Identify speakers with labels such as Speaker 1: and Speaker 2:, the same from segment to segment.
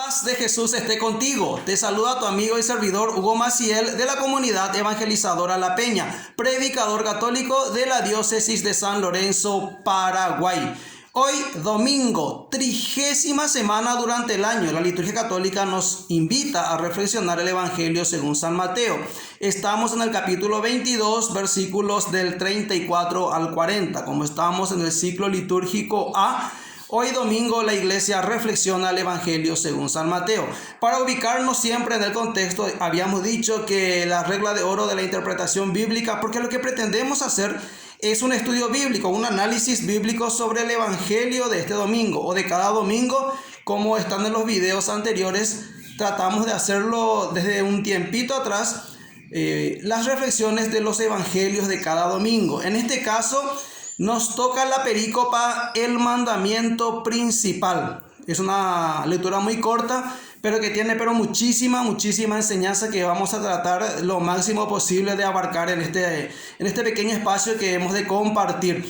Speaker 1: Paz de Jesús esté contigo. Te saluda tu amigo y servidor Hugo Maciel de la comunidad evangelizadora La Peña, predicador católico de la diócesis de San Lorenzo, Paraguay. Hoy, domingo, 30ª semana durante el año, la liturgia católica nos invita a reflexionar el Evangelio según San Mateo. Estamos en el capítulo 22, versículos del 34 al 40. Como estamos en el ciclo litúrgico A, hoy domingo la iglesia reflexiona el Evangelio según San Mateo. Para ubicarnos siempre en el contexto, habíamos dicho que la regla de oro de la interpretación bíblica, porque lo que pretendemos hacer es un estudio bíblico, un análisis bíblico sobre el Evangelio de este domingo o de cada domingo, como están en los videos anteriores. Tratamos de hacerlo desde un tiempito atrás, las reflexiones de los evangelios de cada domingo. En este caso nos toca la perícopa, el mandamiento principal. Es una lectura muy corta, pero que tiene muchísima enseñanza que vamos a tratar lo máximo posible de abarcar en este pequeño espacio que hemos de compartir.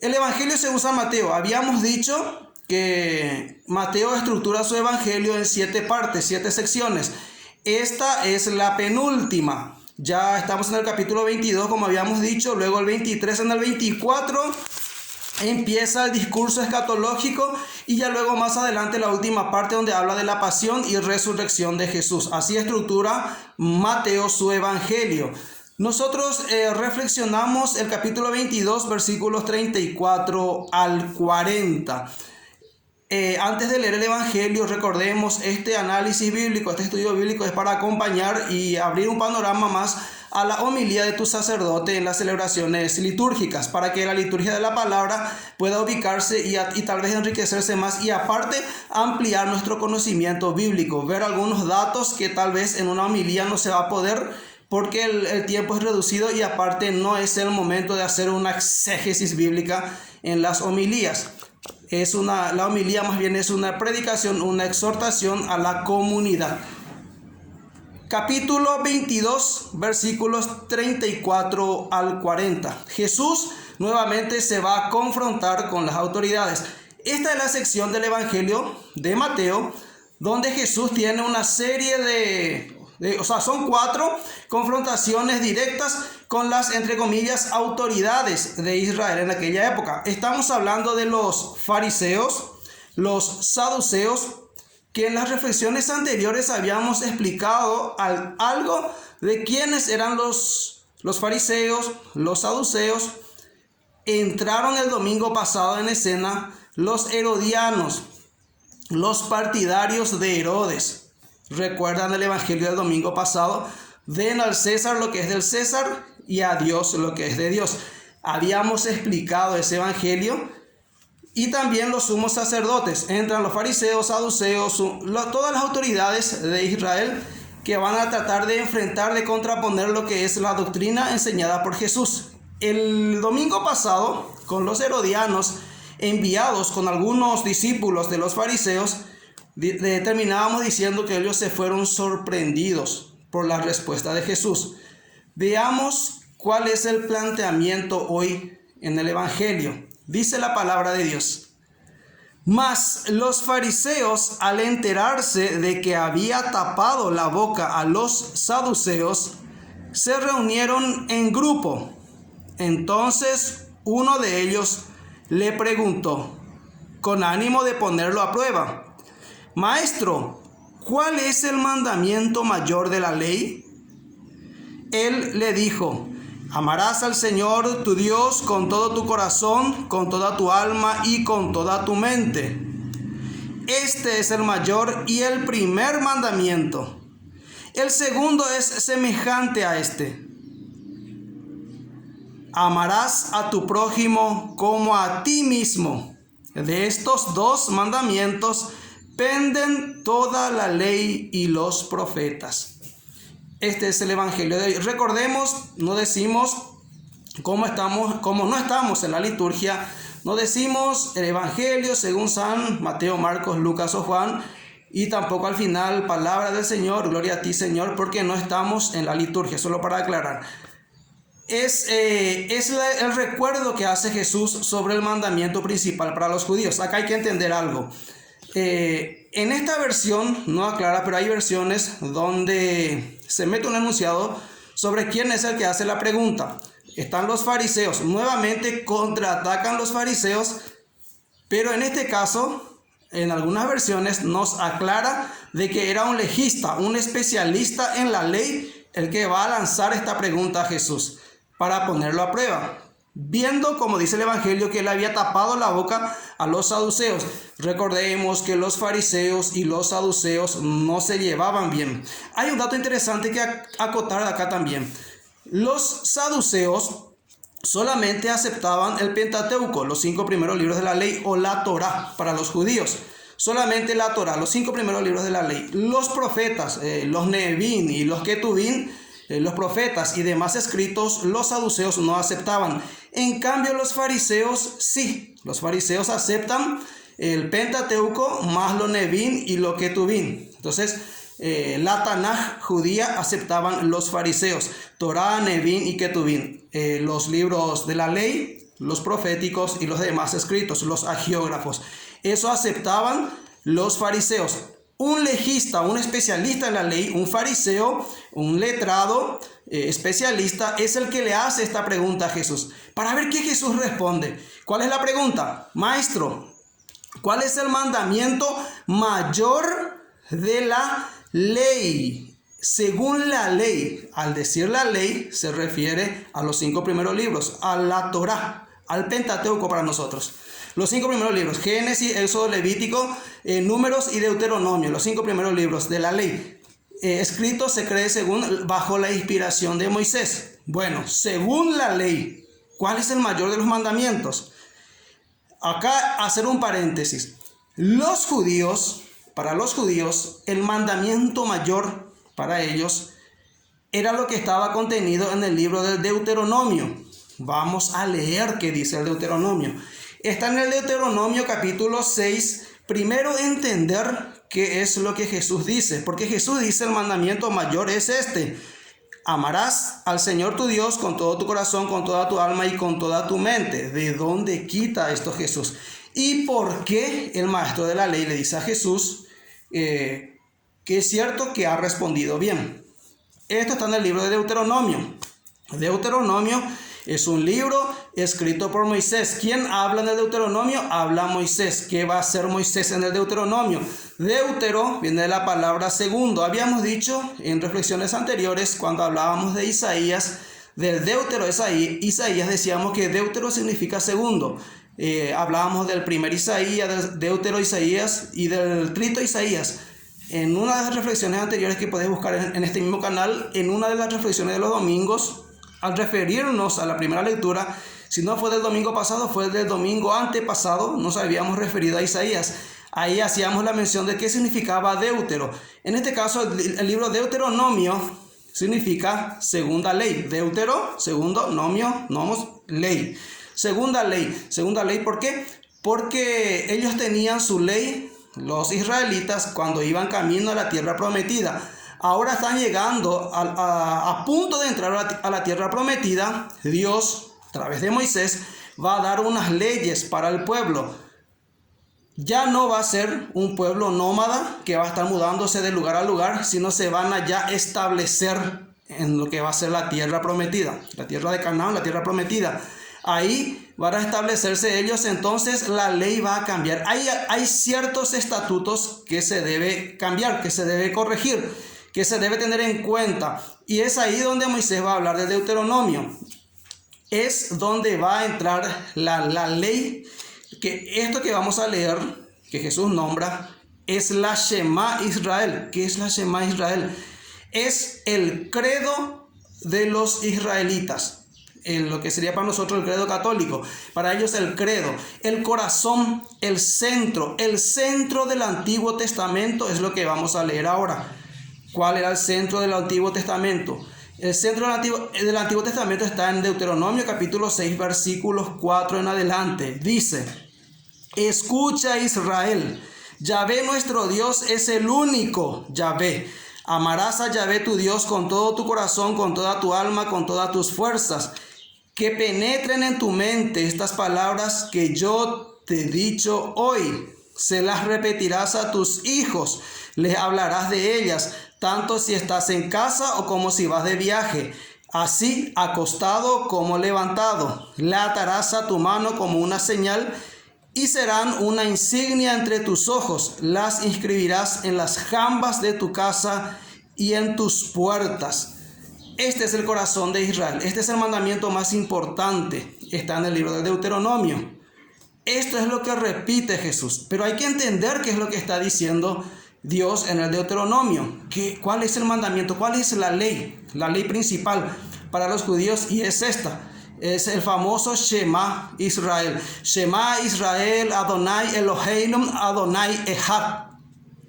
Speaker 1: El Evangelio según San Mateo. Habíamos dicho que Mateo estructura su Evangelio en 7 partes, 7 secciones. Esta es la penúltima. Ya estamos en el capítulo 22, como habíamos dicho, luego el 23, en el 24 empieza el discurso escatológico y ya luego más adelante la última parte donde habla de la pasión y resurrección de Jesús. Así estructura Mateo su evangelio. Nosotros reflexionamos el capítulo 22, versículos 34 al 40. Antes de leer el Evangelio, recordemos, este análisis bíblico, este estudio bíblico es para acompañar y abrir un panorama más a la homilía de tu sacerdote en las celebraciones litúrgicas, para que la liturgia de la palabra pueda ubicarse y tal vez enriquecerse más, y aparte ampliar nuestro conocimiento bíblico, ver algunos datos que tal vez en una homilía no se va a poder porque el tiempo es reducido, y aparte no es el momento de hacer una exégesis bíblica en las homilías. La homilía más bien es una predicación, una exhortación a la comunidad. Capítulo 22, versículos 34 al 40. Jesús nuevamente se va a confrontar con las autoridades. Esta es la sección del Evangelio de Mateo, donde Jesús tiene una serie son 4 confrontaciones directas con las, entre comillas, autoridades de Israel en aquella época. Estamos hablando de los fariseos, los saduceos, que en las reflexiones anteriores habíamos explicado algo de quiénes eran los fariseos, los saduceos. Entraron el domingo pasado en escena los herodianos, los partidarios de Herodes. ¿Recuerdan el evangelio del domingo pasado? Den al César lo que es del César y a Dios lo que es de Dios. Habíamos explicado ese evangelio. Y también los sumos sacerdotes. Entran los fariseos, saduceos, todas las autoridades de Israel que van a tratar de enfrentar, de contraponer lo que es la doctrina enseñada por Jesús. El domingo pasado, con los herodianos enviados con algunos discípulos de los fariseos, terminábamos diciendo que ellos se fueron sorprendidos por la respuesta de Jesús. Veamos cuál es el planteamiento hoy en el Evangelio. Dice la palabra de Dios: mas los fariseos, al enterarse de que había tapado la boca a los saduceos, se reunieron en grupo. Entonces uno de ellos le preguntó, con ánimo de ponerlo a prueba: Maestro, ¿cuál es el mandamiento mayor de la ley? Él le dijo: amarás al Señor tu Dios con todo tu corazón, con toda tu alma y con toda tu mente. Este es el mayor y el primer mandamiento. El segundo es semejante a este: amarás a tu prójimo como a ti mismo. De estos 2 mandamientos penden toda la ley y los profetas. Este es el evangelio de hoy. Recordemos, no decimos como no estamos en la liturgia, no decimos el evangelio según San Mateo, Marcos, Lucas o Juan, y tampoco al final palabra del Señor, gloria a ti Señor, porque no estamos en la liturgia, solo para aclarar. Es el recuerdo que hace Jesús sobre el mandamiento principal para los judíos. Acá hay que entender algo. En esta versión no aclara, pero hay versiones donde se mete un enunciado sobre quién es el que hace la pregunta. Están los fariseos, nuevamente contraatacan los fariseos, pero en este caso, en algunas versiones nos aclara de que era un legista, un especialista en la ley, el que va a lanzar esta pregunta a Jesús para ponerlo a prueba. Viendo, como dice el Evangelio, que él había tapado la boca a los saduceos. Recordemos que los fariseos y los saduceos no se llevaban bien. Hay un dato interesante que acotar acá también. Los saduceos solamente aceptaban el Pentateuco, los 5 primeros libros de la ley, o la Torá para los judíos. Solamente la Torá, los 5 primeros libros de la ley. Los profetas, los Nevi'im y los Ketuvim, los profetas y demás escritos, los saduceos no aceptaban. En cambio, los fariseos sí. Los fariseos aceptan el Pentateuco más los Nevi'im y los Ketuvim. Entonces, la Tanaj judía aceptaban los fariseos, Torá, Nevi'im y Ketuvim, los libros de la ley, los proféticos y los demás escritos, los agiógrafos. Eso aceptaban los fariseos. Un legista, un especialista en la ley, un fariseo, un letrado, especialista, es el que le hace esta pregunta a Jesús, para ver qué Jesús responde. ¿Cuál es la pregunta? Maestro, ¿cuál es el mandamiento mayor de la ley? Según la ley. Al decir la ley, se refiere a los 5 primeros libros, a la Torá, al Pentateuco para nosotros. Los 5 primeros libros, Génesis, Éxodo, Levítico, Números y Deuteronomio, los 5 primeros libros de la ley. Escritos se cree bajo la inspiración de Moisés. Bueno, según la ley, ¿cuál es el mayor de los mandamientos? Acá hacer un paréntesis. Los judíos, para los judíos, el mandamiento mayor para ellos era lo que estaba contenido en el libro del Deuteronomio. Vamos a leer qué dice el Deuteronomio. Está en el Deuteronomio capítulo 6. Primero entender qué es lo que Jesús dice. Porque Jesús dice el mandamiento mayor es este. Amarás al Señor tu Dios con todo tu corazón, con toda tu alma y con toda tu mente. ¿De dónde quita esto Jesús? ¿Y por qué el maestro de la ley le dice a Jesús que es cierto que ha respondido bien? Esto está en el libro de Deuteronomio. Deuteronomio es un libro escrito por Moisés. ¿Quién habla en el Deuteronomio? Habla Moisés. ¿Qué va a hacer Moisés en el Deuteronomio? Deutero viene de la palabra segundo. Habíamos dicho en reflexiones anteriores, cuando hablábamos de Isaías, del Deutero Isaías, decíamos que Deutero significa segundo. Hablábamos del primer Isaías, del Deutero Isaías y del trito Isaías. En una de las reflexiones anteriores que podéis buscar en este mismo canal, en una de las reflexiones de los domingos, al referirnos a la primera lectura, si no fue del domingo pasado, fue del domingo antepasado, nos habíamos referido a Isaías. Ahí hacíamos la mención de qué significaba Deutero. En este caso, el libro Deuteronomio significa segunda ley. Deutero, segundo, nomio, nomos, ley. Segunda ley, ¿por qué? Porque ellos tenían su ley, los israelitas, cuando iban camino a la tierra prometida. Ahora están llegando a punto de entrar a la tierra prometida. Dios, a través de Moisés, va a dar unas leyes para el pueblo. Ya no va a ser un pueblo nómada que va a estar mudándose de lugar a lugar, sino se van a ya establecer en lo que va a ser la tierra prometida, la tierra de Canaán, la tierra prometida. Ahí van a establecerse ellos, entonces la ley va a cambiar. Hay ciertos estatutos que se debe cambiar, que se debe corregir, que se debe tener en cuenta. Y es ahí donde Moisés va a hablar de Deuteronomio. Es donde va a entrar la ley, que esto que vamos a leer, que Jesús nombra, es la Shema Israel. ¿Qué es la Shema Israel? Es el credo de los israelitas. Lo que sería para nosotros el credo católico. Para ellos el credo, el corazón, el centro del Antiguo Testamento es lo que vamos a leer ahora. ¿Cuál era el centro del Antiguo Testamento? El centro del Antiguo Testamento está en Deuteronomio capítulo 6 versículos 4 en adelante. Dice: escucha Israel, Yahvé nuestro Dios es el único Yahvé. Amarás a Yahvé tu Dios con todo tu corazón, con toda tu alma, con todas tus fuerzas. Que penetren en tu mente estas palabras que yo te he dicho hoy. se las repetirás a tus hijos, les hablarás de ellas, tanto si estás en casa o como si vas de viaje. Así, acostado como levantado, la atarás a tu mano como una señal y serán una insignia entre tus ojos. Las inscribirás en las jambas de tu casa y en tus puertas. Este es el corazón de Israel. Este es el mandamiento más importante. Está en el libro de Deuteronomio. Esto es lo que repite Jesús. Pero hay que entender qué es lo que está diciendo Dios en el Deuteronomio. ¿Cuál es el mandamiento? ¿Cuál es la ley? La ley principal para los judíos, y es esta. Es el famoso Shema Israel. Shema Israel, Adonai Eloheinu, Adonai Echad.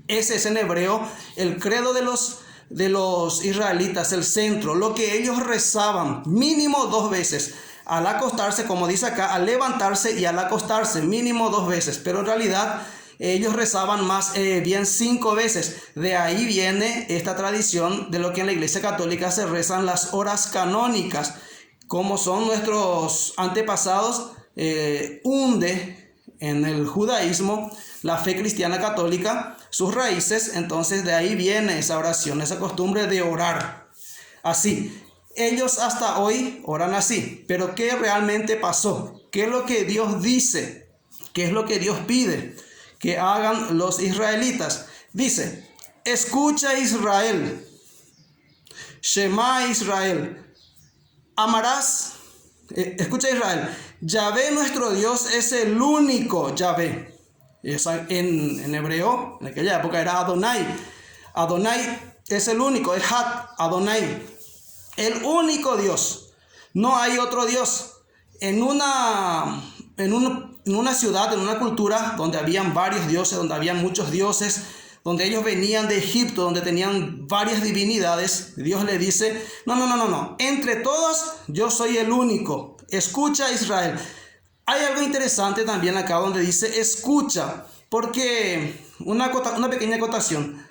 Speaker 1: Ese es en hebreo el credo de los israelitas, el centro, lo que ellos rezaban mínimo 2 veces. Al acostarse, como dice acá, al levantarse y al acostarse, mínimo 2 veces. Pero en realidad ellos rezaban más bien 5 veces. De ahí viene esta tradición de lo que en la Iglesia Católica se rezan las horas canónicas, como son nuestros antepasados, hunde en el judaísmo la fe cristiana católica sus raíces. Entonces de ahí viene esa oración, esa costumbre de orar así. Ellos hasta hoy oran así. Pero ¿qué realmente pasó? ¿Qué es lo que Dios dice? ¿Qué es lo que Dios pide que hagan los israelitas? Dice: escucha Israel, Shema Israel, amarás, escucha Israel, Yahvé nuestro Dios es el único Yahvé. En hebreo, en aquella época era Adonai. Adonai es el único, Echad, Adonai, el único Dios. No hay otro Dios. En una ciudad, en una cultura donde habían varios dioses, donde habían muchos dioses, donde ellos venían de Egipto, donde tenían varias divinidades, Dios le dice: no, entre todos yo soy el único. Escucha Israel. Hay algo interesante también acá donde dice escucha, porque una pequeña acotación.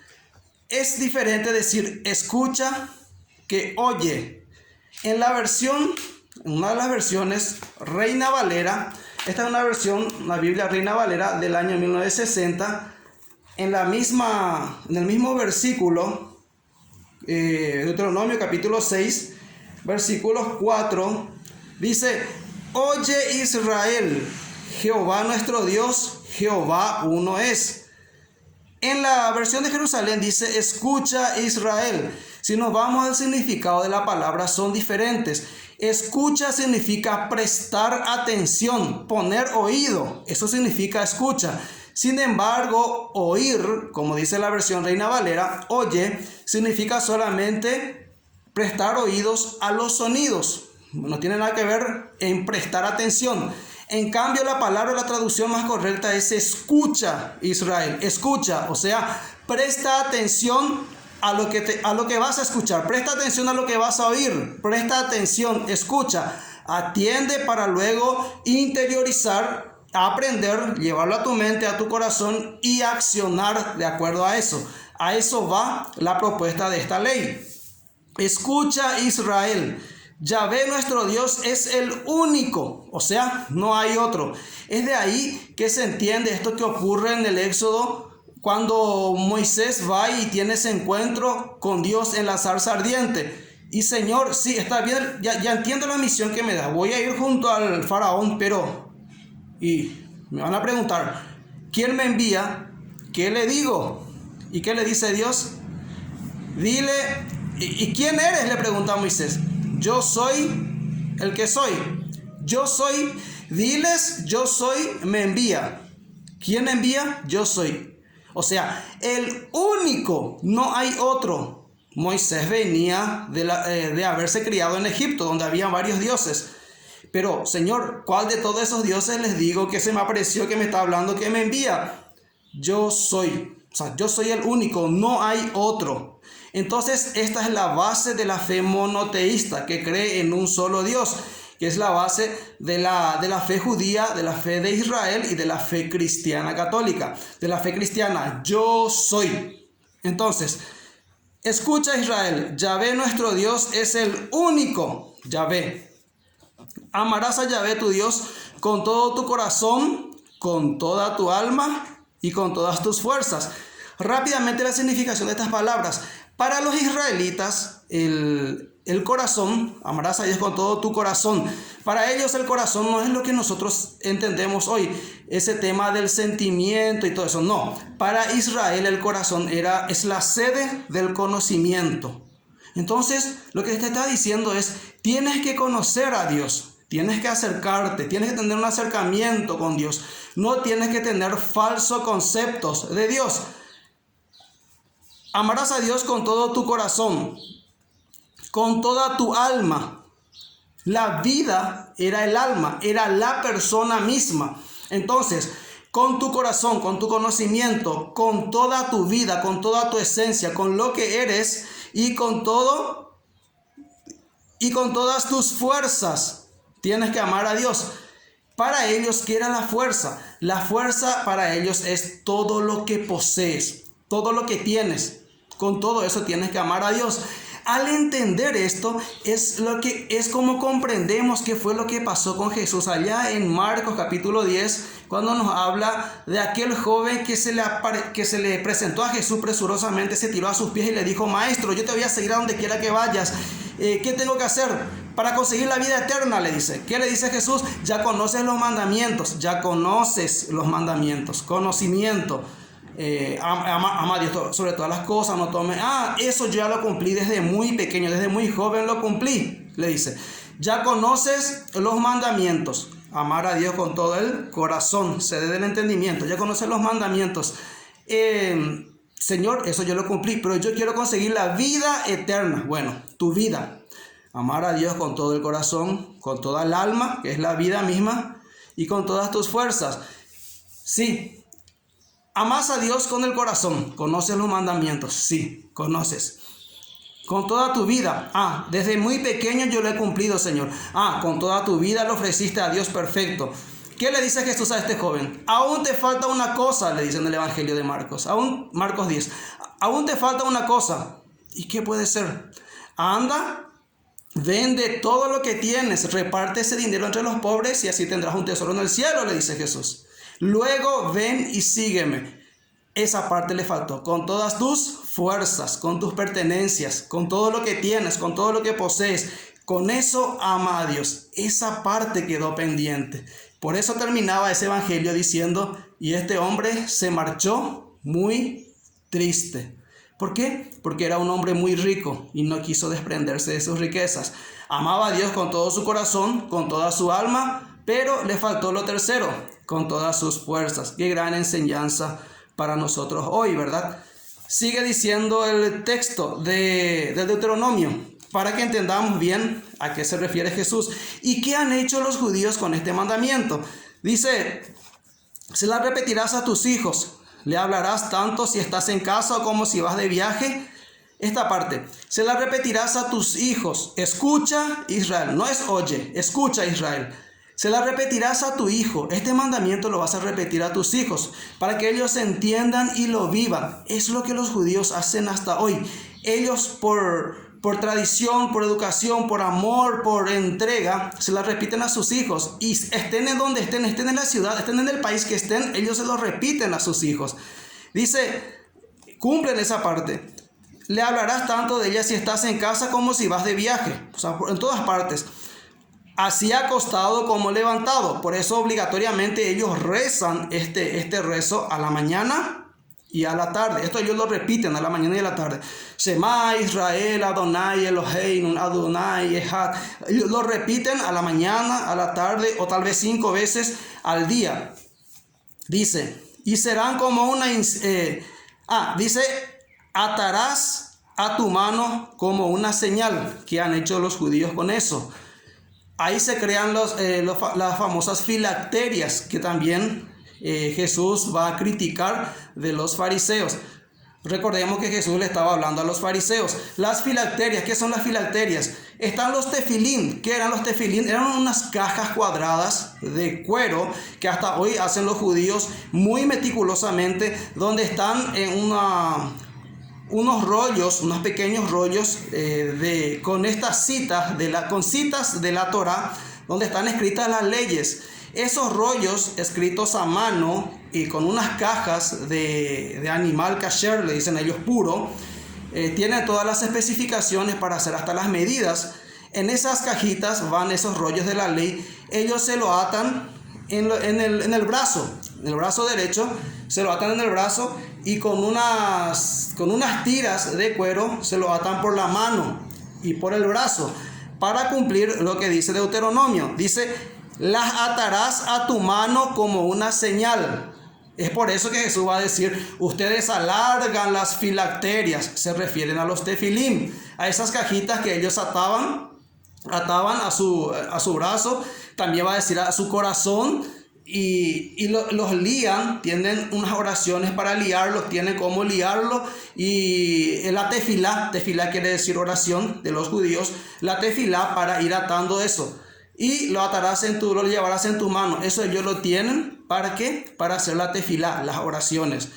Speaker 1: Es diferente decir escucha que oye. En una de las versiones Reina Valera, esta es una Biblia Reina Valera del año 1960, en el mismo versículo, Deuteronomio capítulo 6, versículos 4, dice: oye Israel, Jehová nuestro Dios, Jehová uno es. En la versión de Jerusalén dice: escucha Israel. Si nos vamos al significado de la palabra, son diferentes. Escucha significa prestar atención, poner oído. Eso significa escucha. Sin embargo, oír, como dice la versión Reina Valera, oye, significa solamente prestar oídos a los sonidos. No tiene nada que ver en prestar atención. En cambio, la traducción más correcta es escucha Israel. Escucha, o sea, presta atención a lo que vas a escuchar. Presta atención a lo que vas a oír. Presta atención, escucha. Atiende para luego interiorizar, aprender, llevarlo a tu mente, a tu corazón y accionar de acuerdo a eso. A eso va la propuesta de esta ley. Escucha Israel. Yahvé nuestro Dios es el único, o sea, no hay otro. Es de ahí que se entiende esto que ocurre en el Éxodo, cuando Moisés va y tiene ese encuentro con Dios en la zarza ardiente. Y Señor, sí, está bien, ya entiendo la misión que me da. Voy a ir junto al faraón, y me van a preguntar, ¿quién me envía? ¿Qué le digo? ¿Y qué le dice Dios? Dile, ¿y quién eres?, le pregunta a Moisés. Yo soy el que soy. Yo soy. Diles, yo soy, me envía. ¿Quién envía? Yo soy. O sea, el único, no hay otro. Moisés venía de haberse criado en Egipto, donde había varios dioses. Pero, Señor, ¿cuál de todos esos dioses les digo que se me apareció, que me está hablando, que me envía? Yo soy. O sea, yo soy el único, no hay otro. Entonces, esta es la base de la fe monoteísta, que cree en un solo Dios, que es la base de la fe judía, de la fe de Israel y de la fe cristiana católica. De la fe cristiana, yo soy. Entonces, escucha Israel, Yahvé nuestro Dios es el único Yahvé. Amarás a Yahvé tu Dios con todo tu corazón, con toda tu alma y con todas tus fuerzas. Rápidamente la significación de estas palabras. Para los israelitas, el corazón, amarás a Dios con todo tu corazón. Para ellos el corazón no es lo que nosotros entendemos hoy, ese tema del sentimiento y todo eso. No, para Israel el corazón es la sede del conocimiento. Entonces, lo que te está diciendo es, tienes que conocer a Dios. Tienes que acercarte, tienes que tener un acercamiento con Dios. No tienes que tener falsos conceptos de Dios. Amarás a Dios con todo tu corazón, con toda tu alma. La vida era el alma, era la persona misma. Entonces, con tu corazón, con tu conocimiento, con toda tu vida, con toda tu esencia, con lo que eres y con todo y con todas tus fuerzas, tienes que amar a Dios. Para ellos, ¿qué era la fuerza? La fuerza para ellos es todo lo que posees, todo lo que tienes. Con todo eso tienes que amar a Dios. Al entender esto, es como comprendemos qué fue lo que pasó con Jesús allá en Marcos capítulo 10, cuando nos habla de aquel joven que se le presentó a Jesús presurosamente, se tiró a sus pies y le dijo: Maestro, yo te voy a seguir a donde quiera que vayas. ¿Qué tengo que hacer para conseguir la vida eterna? Le dice. ¿Qué le dice Jesús? Ya conoces los mandamientos, conocimiento. Ama a Dios sobre todas las cosas, no tome. Eso yo ya lo cumplí desde muy pequeño, desde muy joven lo cumplí, le dice. Ya conoces los mandamientos, amar a Dios con todo el corazón, sede del entendimiento. Ya conoces los mandamientos. Señor, eso yo lo cumplí, pero yo quiero conseguir la vida eterna. Bueno, tu vida, amar a Dios con todo el corazón, con toda el alma, que es la vida misma, y con todas tus fuerzas. Sí. Amas a Dios con el corazón, conoces los mandamientos, sí, conoces. Con toda tu vida, desde muy pequeño yo lo he cumplido, Señor. Con toda tu vida lo ofreciste a Dios perfecto. ¿Qué le dice Jesús a este joven? Aún te falta una cosa, le dice en el Evangelio de Marcos. Marcos 10. Aún te falta una cosa. ¿Y qué puede ser? Anda, vende todo lo que tienes, reparte ese dinero entre los pobres y así tendrás un tesoro en el cielo, le dice Jesús. Luego ven y sígueme. Esa parte le faltó. Con todas tus fuerzas, con tus pertenencias, con todo lo que tienes, con todo lo que posees. Con eso ama a Dios. Esa parte quedó pendiente. Por eso terminaba ese evangelio diciendo: y este hombre se marchó muy triste. ¿Por qué? Porque era un hombre muy rico y no quiso desprenderse de sus riquezas. Amaba a Dios con todo su corazón, con toda su alma, pero le faltó lo tercero, con todas sus fuerzas. Qué gran enseñanza para nosotros hoy, ¿verdad? Sigue diciendo el texto de Deuteronomio, para que entendamos bien a qué se refiere Jesús. ¿Y qué han hecho los judíos con este mandamiento? Dice: se la repetirás a tus hijos, le hablarás tanto si estás en casa como si vas de viaje. Esta parte, se la repetirás a tus hijos. Escucha, Israel, no es oye, escucha, Israel. Se la repetirás a tu hijo. Este mandamiento lo vas a repetir a tus hijos para que ellos entiendan y lo vivan. Es lo que los judíos hacen hasta hoy. Ellos por tradición, por educación, por amor, por entrega, se la repiten a sus hijos. Y estén en donde estén en la ciudad, estén en el país que estén, ellos se lo repiten a sus hijos. Dice, cumplen esa parte. Le hablarás tanto de ella si estás en casa como si vas de viaje. O sea, en todas partes. Así acostado como levantado. Por eso obligatoriamente ellos rezan este rezo a la mañana y a la tarde. Esto ellos lo repiten a la mañana y a la tarde. Shema Israel, Adonai Eloheinu, Adonai Echad. Ellos lo repiten a la mañana, a la tarde o tal vez 5 veces al día. Dice, y serán como una... dice, atarás a tu mano como una señal. Que han hecho los judíos con eso? Ahí se crean las famosas filacterias que también Jesús va a criticar de los fariseos. Recordemos que Jesús le estaba hablando a los fariseos. Las filacterias, ¿qué son las filacterias? Están los tefilín. ¿Qué eran los tefilín? Eran unas cajas cuadradas de cuero que hasta hoy hacen los judíos muy meticulosamente, donde están en unos rollos, unos pequeños rollos con estas citas con citas de la Torá, donde están escritas las leyes. Esos rollos escritos a mano y con unas cajas de animal kasher, le dicen ellos puro, tienen todas las especificaciones para hacer hasta las medidas. En esas cajitas van esos rollos de la ley. Ellos se lo atan en el brazo derecho, se lo atan en el brazo y con unas tiras de cuero se lo atan por la mano y por el brazo para cumplir lo que dice Deuteronomio. Dice: las atarás a tu mano como una señal. Es por eso que Jesús va a decir: ustedes alargan las filacterias. Se refieren a los tefilim, a esas cajitas que ellos ataban a su brazo. También va a decir a su corazón, y los lían. Tienen unas oraciones para liarlos, tienen cómo liarlo. Y la tefilá quiere decir oración de los judíos, la tefilá, para ir atando eso. Y lo llevarás en tu mano. Eso ellos lo tienen, ¿para qué? Para hacer la tefilá, las oraciones.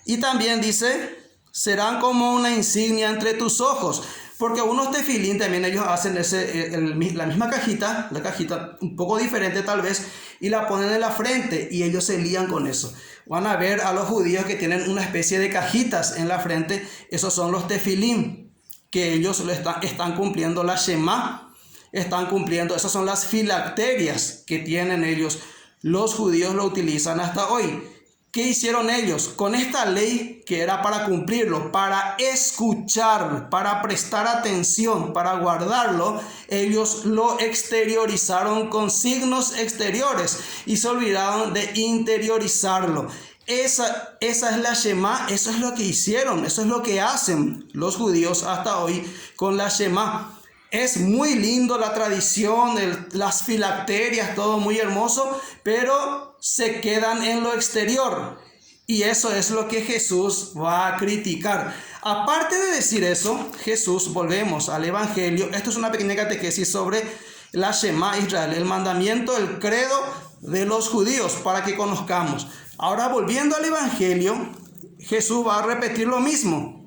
Speaker 1: Y también dice: serán como una insignia entre tus ojos. Porque unos tefilín también ellos hacen la misma cajita, la cajita un poco diferente tal vez, y la ponen en la frente y ellos se lían con eso. Van a ver a los judíos que tienen una especie de cajitas en la frente. Esos son los tefilín, que ellos están cumpliendo la Shema, están cumpliendo. Esas son las filacterias que tienen ellos. Los judíos lo utilizan hasta hoy. ¿Qué hicieron ellos? Con esta ley, que era para cumplirlo, para escuchar, para prestar atención, para guardarlo, ellos lo exteriorizaron con signos exteriores y se olvidaron de interiorizarlo. Esa es la Shema, eso es lo que hicieron, eso es lo que hacen los judíos hasta hoy con la Shema. Es muy lindo la tradición, las filacterias, todo muy hermoso, pero se quedan en lo exterior. Y eso es lo que Jesús va a criticar. Aparte de decir eso, Jesús, volvemos al Evangelio. Esto es una pequeña catequesis sobre la Shema Israel, el mandamiento, el credo de los judíos, para que conozcamos. Ahora, volviendo al Evangelio, Jesús va a repetir lo mismo.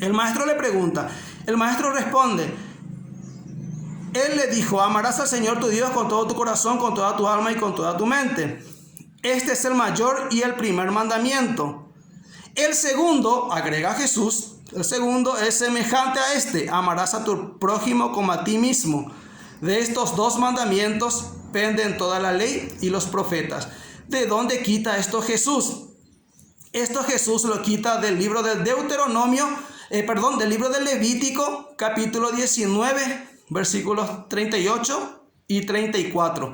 Speaker 1: El maestro le pregunta, el maestro responde. Él le dijo: amarás al Señor tu Dios con todo tu corazón, con toda tu alma y con toda tu mente. Este es el mayor y el primer mandamiento. El segundo, agrega Jesús, el segundo es semejante a este: amarás a tu prójimo como a ti mismo. De estos dos mandamientos penden toda la ley y los profetas. ¿De dónde quita esto Jesús? Esto Jesús lo quita del libro del del libro del Levítico, capítulo 19, versículos 38 y 34.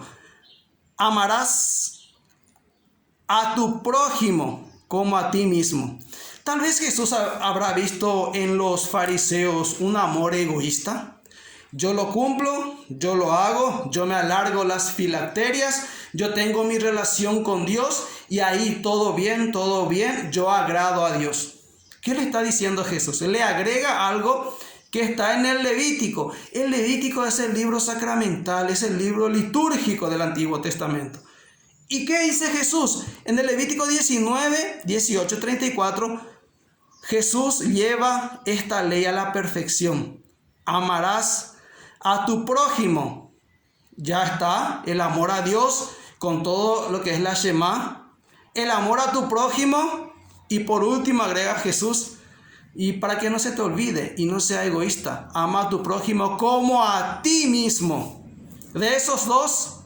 Speaker 1: Amarás a tu prójimo como a ti mismo. Tal vez Jesús habrá visto en los fariseos un amor egoísta. Yo lo cumplo, yo lo hago, yo me alargo las filacterias, yo tengo mi relación con Dios y ahí todo bien, yo agrado a Dios. ¿Qué le está diciendo Jesús? Él le agrega algo que está en el Levítico. El Levítico es el libro sacramental, es el libro litúrgico del Antiguo Testamento. ¿Y qué dice Jesús? En el Levítico 19, 18, 34, Jesús lleva esta ley a la perfección. Amarás a tu prójimo. Ya está, el amor a Dios con todo lo que es la Shema. El amor a tu prójimo. Y por último agrega Jesús: y para que no se te olvide y no sea egoísta, ama a tu prójimo como a ti mismo. De esos dos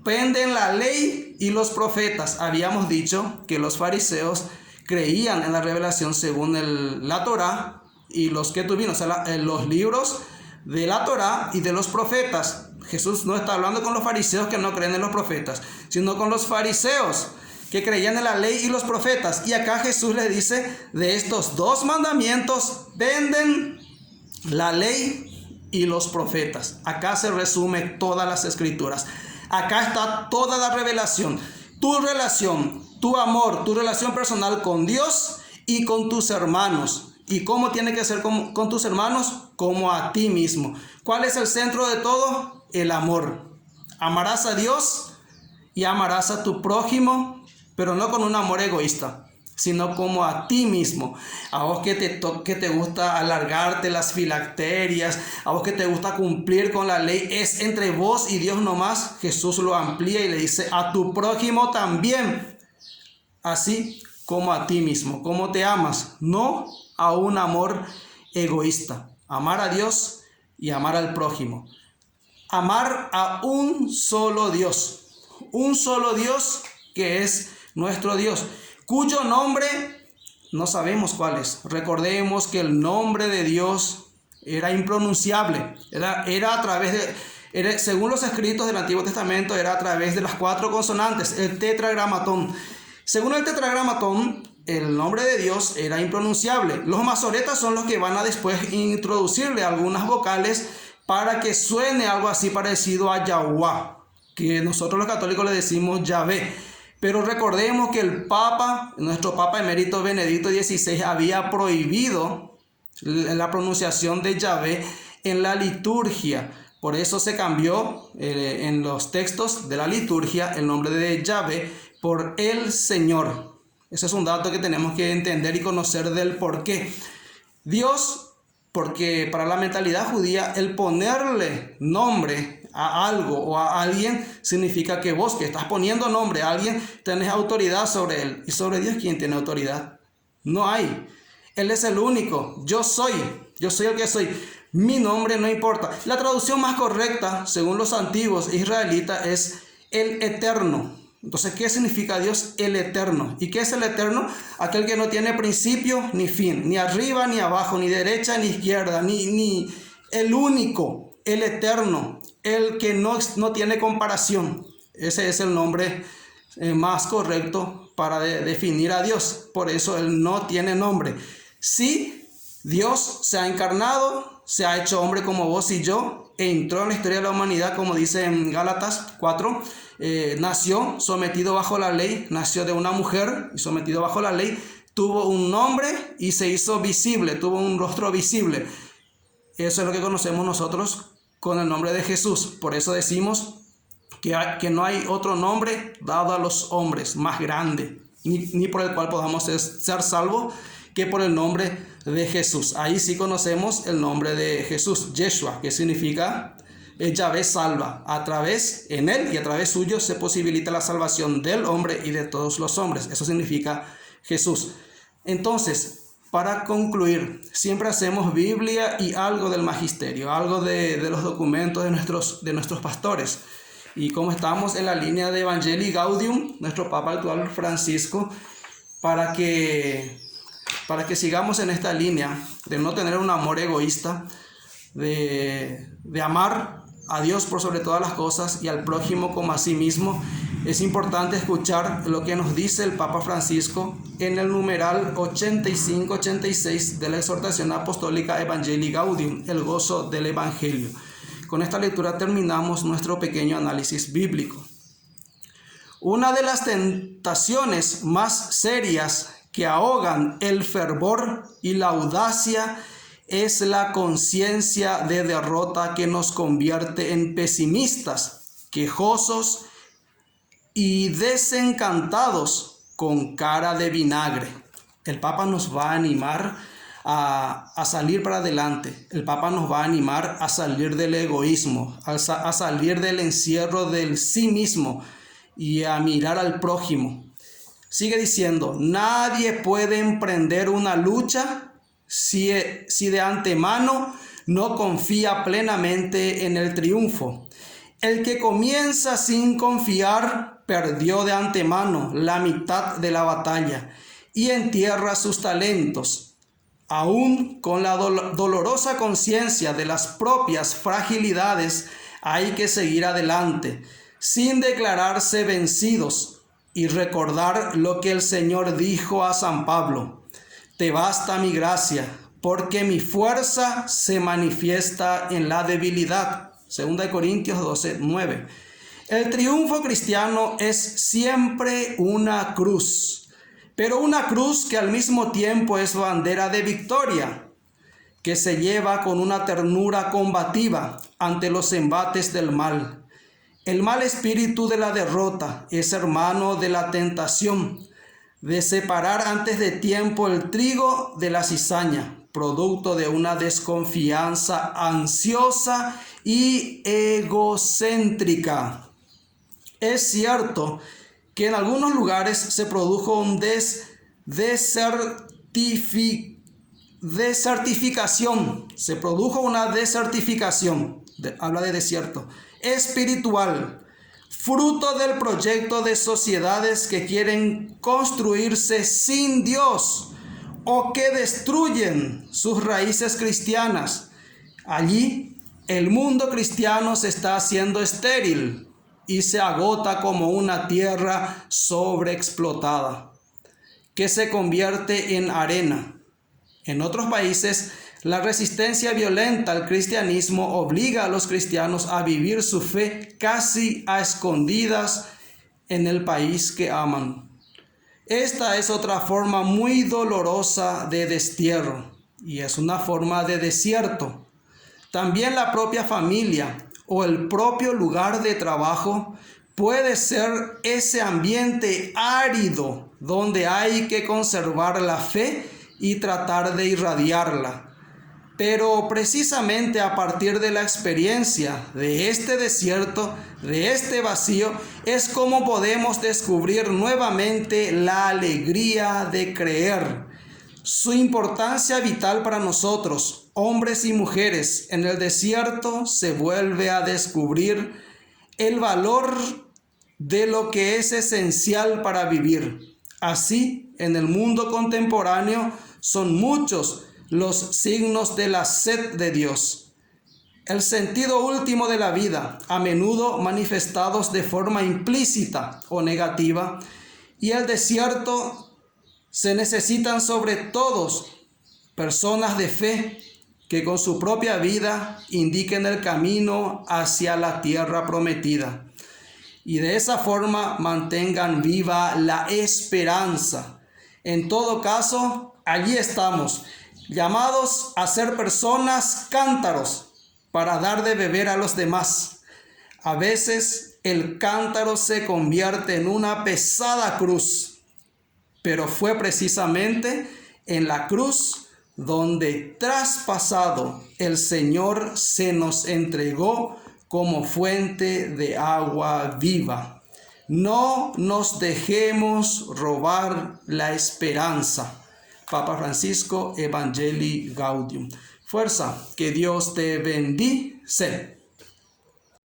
Speaker 1: penden la ley y los profetas. Habíamos dicho que los fariseos creían en la revelación según la Torá y los que tuvieron, o sea, los libros de la Torá y de los profetas. Jesús no está hablando con los fariseos que no creen en los profetas, sino con los fariseos que creían en la ley y los profetas. Y acá Jesús le dice: de estos dos mandamientos penden la ley y los profetas. Acá se resume todas las escrituras. Acá está toda la revelación. Tu relación, tu amor, tu relación personal con Dios y con tus hermanos. ¿Y cómo tiene que ser con tus hermanos? Como a ti mismo. ¿Cuál es el centro de todo? El amor. Amarás a Dios y amarás a tu prójimo, pero no con un amor egoísta. sino como a ti mismo. A vos que te gusta alargarte las filacterias, a vos que te gusta cumplir con la ley, es entre vos y Dios nomás. Jesús lo amplía y le dice: a tu prójimo también, así como a ti mismo. Como te amas, no a un amor egoísta. Amar a Dios y amar al prójimo. Amar a un solo Dios que es nuestro Dios, cuyo nombre no sabemos cuál es. Recordemos que el nombre de Dios era impronunciable, era a través de, según los escritos del Antiguo Testamento, era a través de las 4 consonantes, el tetragramatón. Según el tetragramatón, el nombre de Dios era impronunciable. Los masoretas son los que van a después introducirle algunas vocales para que suene algo así parecido a Yahuwah, que nosotros los católicos le decimos Yahvé. Pero recordemos que el Papa, nuestro Papa emérito Benedicto XVI, había prohibido la pronunciación de Yahvé en la liturgia. Por eso se cambió en los textos de la liturgia el nombre de Yahvé por el Señor. Ese es un dato que tenemos que entender y conocer del por qué. Dios, porque para la mentalidad judía el ponerle nombre a algo o a alguien significa que vos, que estás poniendo nombre a alguien, tenés autoridad sobre él. ¿Y sobre Dios quién tiene autoridad? No hay. Él es el único. Yo soy el que soy. Mi nombre no importa. La traducción más correcta, según los antiguos israelitas, es el eterno. Entonces, ¿qué significa Dios? El eterno. ¿Y qué es el eterno? Aquel que no tiene principio ni fin, ni arriba ni abajo, ni derecha ni izquierda, ni el único, el eterno, el que no tiene comparación. Ese es el nombre más correcto para definir a Dios. Por eso Él no tiene nombre. Sí, Dios se ha encarnado, se ha hecho hombre como vos y yo, e entró en la historia de la humanidad, como dice en Gálatas 4. Nació sometido bajo la ley, nació de una mujer y sometido bajo la ley, tuvo un nombre y se hizo visible, tuvo un rostro visible. Eso es lo que conocemos nosotros con el nombre de Jesús. Por eso decimos que no hay otro nombre dado a los hombres más grande, ni por el cual podamos ser salvos, que por el nombre de Jesús. Ahí sí conocemos el nombre de Jesús, Yeshua, que significa Yahvé salva. En él y a través suyo se posibilita la salvación del hombre y de todos los hombres. Eso significa Jesús. Entonces, para concluir, siempre hacemos Biblia y algo del magisterio, algo de los documentos de nuestros pastores. Y como estamos en la línea de Evangelii Gaudium, nuestro Papa actual Francisco, para que sigamos en esta línea de no tener un amor egoísta, de amar a Dios por sobre todas las cosas y al prójimo como a sí mismo, es importante escuchar lo que nos dice el Papa Francisco en el numeral 85-86 de la exhortación apostólica Evangelii Gaudium, el gozo del Evangelio. Con esta lectura terminamos nuestro pequeño análisis bíblico. Una de las tentaciones más serias que ahogan el fervor y la audacia es la conciencia de derrota que nos convierte en pesimistas, quejosos y desencantados con cara de vinagre. El Papa nos va a animar a salir para adelante. El Papa nos va a animar a salir del egoísmo, a salir del encierro del sí mismo y a mirar al prójimo. Sigue diciendo: nadie puede emprender una lucha si de antemano no confía plenamente en el triunfo. El que comienza sin confiar perdió de antemano la mitad de la batalla y entierra sus talentos. Aún con la dolorosa conciencia de las propias fragilidades, hay que seguir adelante, sin declararse vencidos, y recordar lo que el Señor dijo a San Pablo: te basta mi gracia, porque mi fuerza se manifiesta en la debilidad. 2 Corintios 12:9. El triunfo cristiano es siempre una cruz, pero una cruz que al mismo tiempo es bandera de victoria, que se lleva con una ternura combativa ante los embates del mal. El mal espíritu de la derrota es hermano de la tentación. de separar antes de tiempo el trigo de la cizaña, producto de una desconfianza ansiosa y egocéntrica. Es cierto que en algunos lugares se produjo un desertificación. Se produjo una desertificación, habla de desierto, espiritual, fruto del proyecto de sociedades que quieren construirse sin Dios o que destruyen sus raíces cristianas. Allí, el mundo cristiano se está haciendo estéril y se agota como una tierra sobreexplotada, que se convierte en arena. En otros países, la resistencia violenta al cristianismo obliga a los cristianos a vivir su fe casi a escondidas en el país que aman. Esta es otra forma muy dolorosa de destierro y es una forma de desierto. También la propia familia o el propio lugar de trabajo puede ser ese ambiente árido donde hay que conservar la fe y tratar de irradiarla. Pero precisamente a partir de la experiencia de este desierto, de este vacío, es como podemos descubrir nuevamente la alegría de creer. Su importancia vital para nosotros, hombres y mujeres, en el desierto se vuelve a descubrir el valor de lo que es esencial para vivir. Así, en el mundo contemporáneo son muchos los signos de la sed de Dios. El sentido último de la vida, a menudo manifestados de forma implícita o negativa, y el desierto se necesitan sobre todos personas de fe que con su propia vida indiquen el camino hacia la tierra prometida y de esa forma mantengan viva la esperanza. En todo caso, allí estamos, llamados a ser personas cántaros para dar de beber a los demás. A veces el cántaro se convierte en una pesada cruz, pero fue precisamente en la cruz donde traspasado el Señor se nos entregó como fuente de agua viva. No nos dejemos robar la esperanza. Papa Francisco, Evangelii Gaudium. Fuerza, que Dios te bendice.